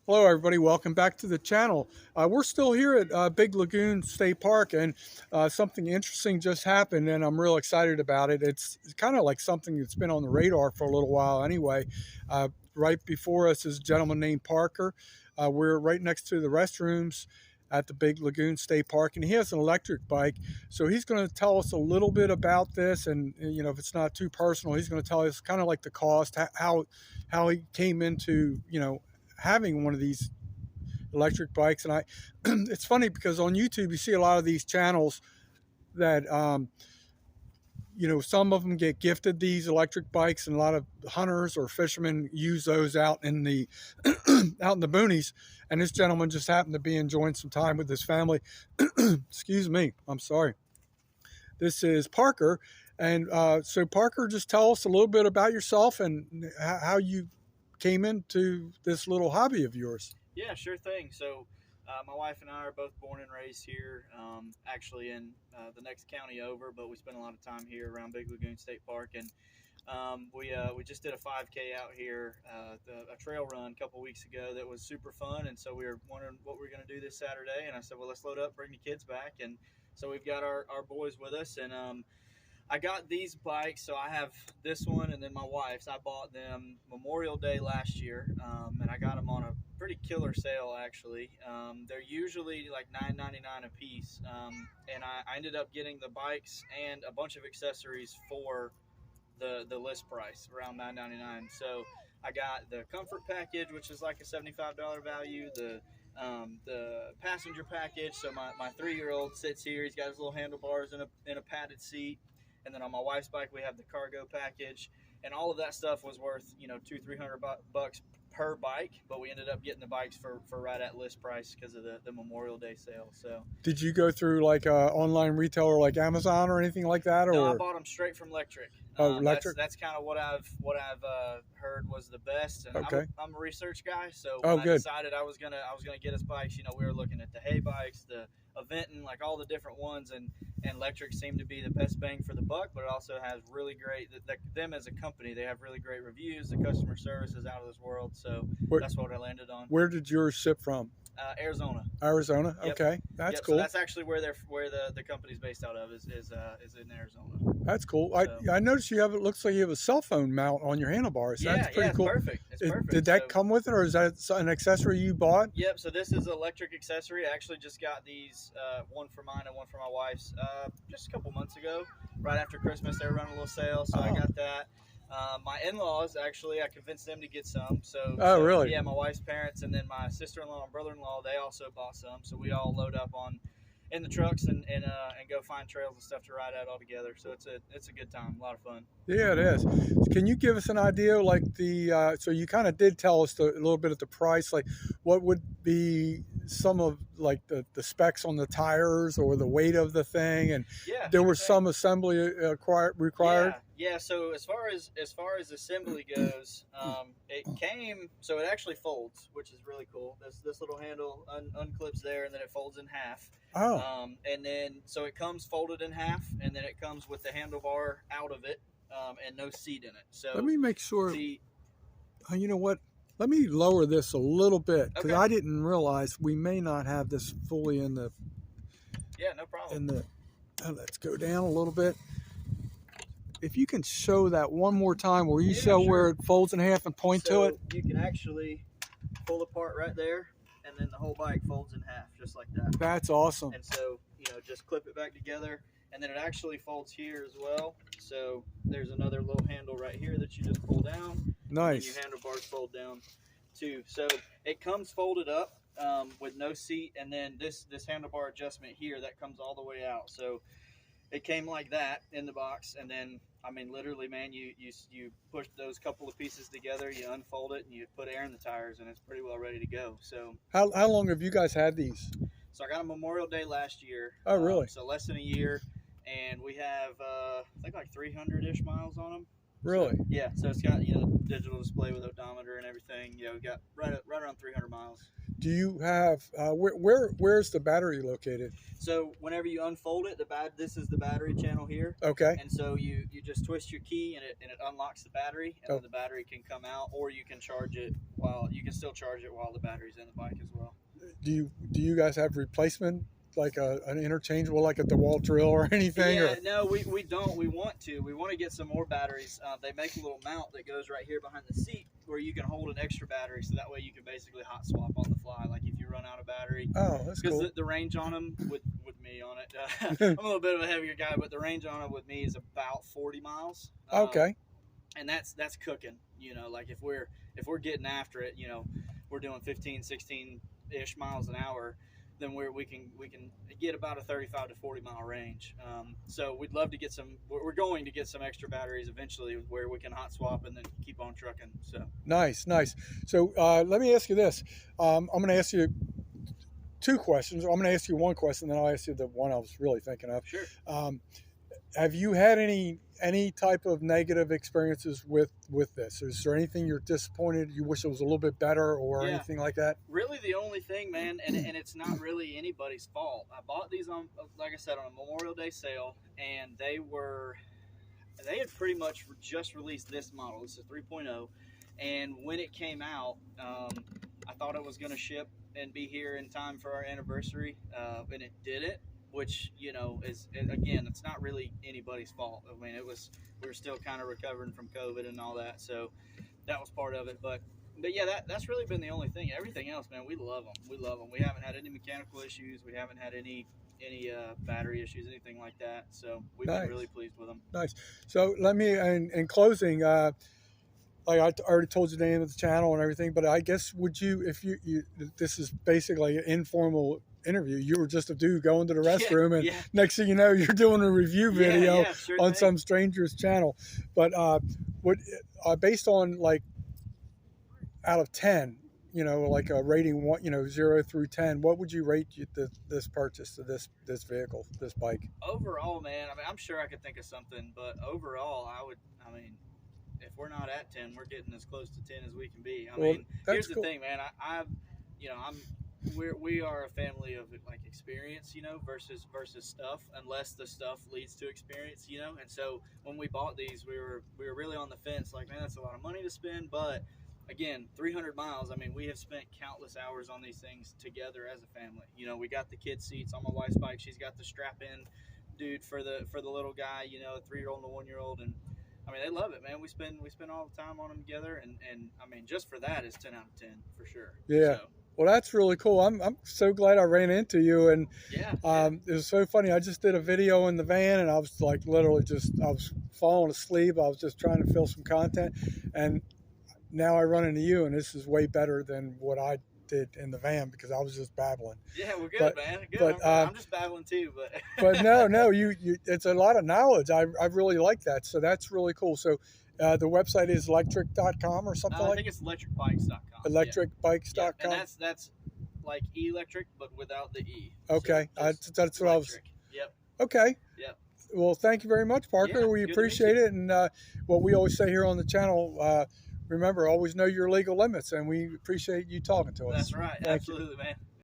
Hello, everybody. Welcome back to the channel. We're still here at Big Lagoon State Park, and something interesting just happened, and I'm real excited about it. It's kind of like something that's been on the radar for a little while anyway. Right before us is a gentleman named Parker. We're right next to the restrooms at the Big Lagoon State Park, and he has an electric bike. So he's going to tell us a little bit about this, and if it's not too personal, he's going to tell us kind of like the cost, how he came into having one of these electric bikes. And it's funny because on YouTube you see a lot of these channels that some of them get gifted these electric bikes, and a lot of hunters or fishermen use those out in the out in the boonies. And this gentleman just happened to be enjoying some time with his family. Excuse me, I'm sorry. This is Parker. And so Parker, just tell us a little bit about yourself and how you came into this little hobby of yours. Yeah, sure thing. So my wife and I are both born and raised here, actually in the next county over, but we spend a lot of time here around Big Lagoon State Park. And we just did a 5K out here, a trail run a couple weeks ago that was super fun. And so we were wondering what we were going to do this Saturday. And I said, well, let's load up, bring the kids back. And so we've got our boys with us. And I got these bikes, so I have this one and then my wife's. I bought them Memorial Day last year, and I got them on a pretty killer sale, actually. They're usually like $9.99 a piece, and I ended up getting the bikes and a bunch of accessories for the list price, around $9.99. So I got the comfort package, which is like a $75 value, the passenger package, so my 3-year-old sits here. He's got his little handlebars in a padded seat. And then on my wife's bike, we have the cargo package, and all of that stuff was worth, $200-300 bucks per bike. But we ended up getting the bikes for right at list price because of the Memorial Day sale. So, did you go through like a online retailer like Amazon or anything like that? Or no, I bought them straight from Lectric. Lectric. That's kind of what I've heard was the best. And okay. I'm a research guy, so when I decided I was gonna get us bikes. We were looking at the hay bikes, the Aventon, like all the different ones, and Lectric seemed to be the best bang for the buck, but it also has really great, them as a company, they have really great reviews. The customer service is out of this world, so that's what I landed on. Where did yours ship from? Arizona. Arizona. Yep. Okay, that's cool. So that's actually where the company's based out of is in Arizona. That's cool. So, I noticed you have, it looks like you have a cell phone mount on your handlebars. Yeah, that's pretty cool. It's perfect. It's perfect. Did that come with it, or is that an accessory you bought? Yep. So this is an electric accessory. I actually just got these, one for mine and one for my wife's, just a couple months ago, right after Christmas. They were running a little sale, so I got that. My in-laws, actually, I convinced them to get some. So really? Yeah, my wife's parents, and then my sister-in-law and brother-in-law, they also bought some. So we all load up in the trucks and go find trails and stuff to ride at all together. So it's a good time, a lot of fun. Yeah, it is. Can you give us an idea, like so you kind of did tell us a little bit of the price, like what would be some of like the specs on the tires or the weight of the thing, and there was some assembly required. Yeah. So as far as assembly goes, it actually folds, which is really cool. This little handle unclips there, and then it folds in half. And then so it comes folded in half, and then it comes with the handlebar out of it, and no seat in it. So let me make sure. You know what? Let me lower this a little bit, because I didn't realize we may not have this fully in the. Yeah, no problem. Let's go down a little bit. If you can show that one more time, where you show where it folds in half and point to it. You can actually pull apart right there, and then the whole bike folds in half, just like that. That's awesome. And so, just clip it back together, and then it actually folds here as well. So there's another little handle right here that you just pull down. Nice. And your handlebars fold down too. So it comes folded up with no seat, and then this handlebar adjustment here that comes all the way out. So it came like that in the box, and then literally, man, you push those couple of pieces together, you unfold it, and you put air in the tires, and it's pretty well ready to go. So how long have you guys had these? So I got them Memorial Day last year. Oh, really? So less than a year, and we have I think like 300-ish miles on them. Really? So, yeah. So it's got digital display with odometer and everything. We got right around 300 miles. do you have where's the battery located? So whenever you unfold it, this is the battery channel here. Okay. And so you just twist your key and it unlocks the battery, and then the battery can come out, or you can charge it you can still charge it while the battery's in the bike as well. Do you guys have replacement, like an interchangeable, like a DeWalt drill or anything? Yeah, no, we don't. We want to get some more batteries. They make a little mount that goes right here behind the seat where you can hold an extra battery, so that way you can basically hot swap on the fly, like if you run out of battery. Oh, that's cool. Because the range on them with me on it, I'm a little bit of a heavier guy, but the range on them with me is about 40 miles. Okay. And that's cooking. You know, like if we're getting after it, you know, we're doing 15, 16-ish miles an hour, then we can get about a 35 to 40 mile range. So we'd love to get we're going to get some extra batteries eventually where we can hot swap and then keep on trucking. So nice. So let me ask you this. I'm going to ask you two questions. I'm going to ask you one question, then I'll ask you the one I was really thinking of. Sure. Have you had any type of negative experiences with this? Is there anything you're disappointed, you wish it was a little bit better, or anything like that? Really, the only thing, man, and it's not really anybody's fault. I bought these on, like I said, on a Memorial Day sale, and they had pretty much just released this model. This is 3.0, and when it came out, I thought it was going to ship and be here in time for our anniversary, and it didn't. Which, you know, again, it's not really anybody's fault. I mean, we were still kind of recovering from COVID and all that, so that was part of it. But yeah, that's really been the only thing. Everything else, man, we love them. We love them. We haven't had any mechanical issues. We haven't had any battery issues, anything like that. So we've been really pleased with them. Nice. So let me, in closing, like I already told you the name of the channel and everything, but I guess would you, if you this is basically an informal interview, you were just a dude going to the restroom, and next thing you know, you're doing a review video on some stranger's channel. But based on, like, out of 10, you know, like a rating, 1, you know, 0 through 10, what would you rate this purchase of this vehicle, this bike? Overall, man, I mean, I'm sure I could think of something, but overall, I mean, if we're not at 10, we're getting as close to 10 as we can be. I mean, here's the thing, man. We are a family of, like, experience, you know, versus stuff, unless the stuff leads to experience, you know. And so when we bought these, we were really on the fence, like, man, that's a lot of money to spend. But again, 300 miles. I mean, we have spent countless hours on these things together as a family. You know, we got the kid seats on my wife's bike. She's got the strap-in dude for the little guy, you know, a 3-year-old and a 1-year-old, and I mean, they love it, man. We spend all the time on them together, and I mean, just for that is 10 out of 10 for sure. Yeah. So, well, that's really cool. I'm so glad I ran into you, and it was so funny. I just did a video in the van, and I was like literally I was falling asleep. I was just trying to fill some content, and now I run into you, and this is way better than what I did in the van because I was just babbling. Yeah, we're good, man. Good. But, I'm just babbling too, but. But no, you it's a lot of knowledge. I really like that. So that's really cool. So the website is electric.com or something like that? I think it's electricbikes.com. Electricbikes.com. Yeah, and that's like electric, but without the E. Okay. So that's what I was. Yep. Okay. Yep. Well, thank you very much, Parker. We appreciate it. And what we always say here on the channel, remember, always know your legal limits, and we appreciate you talking to us. That's right. Absolutely, man.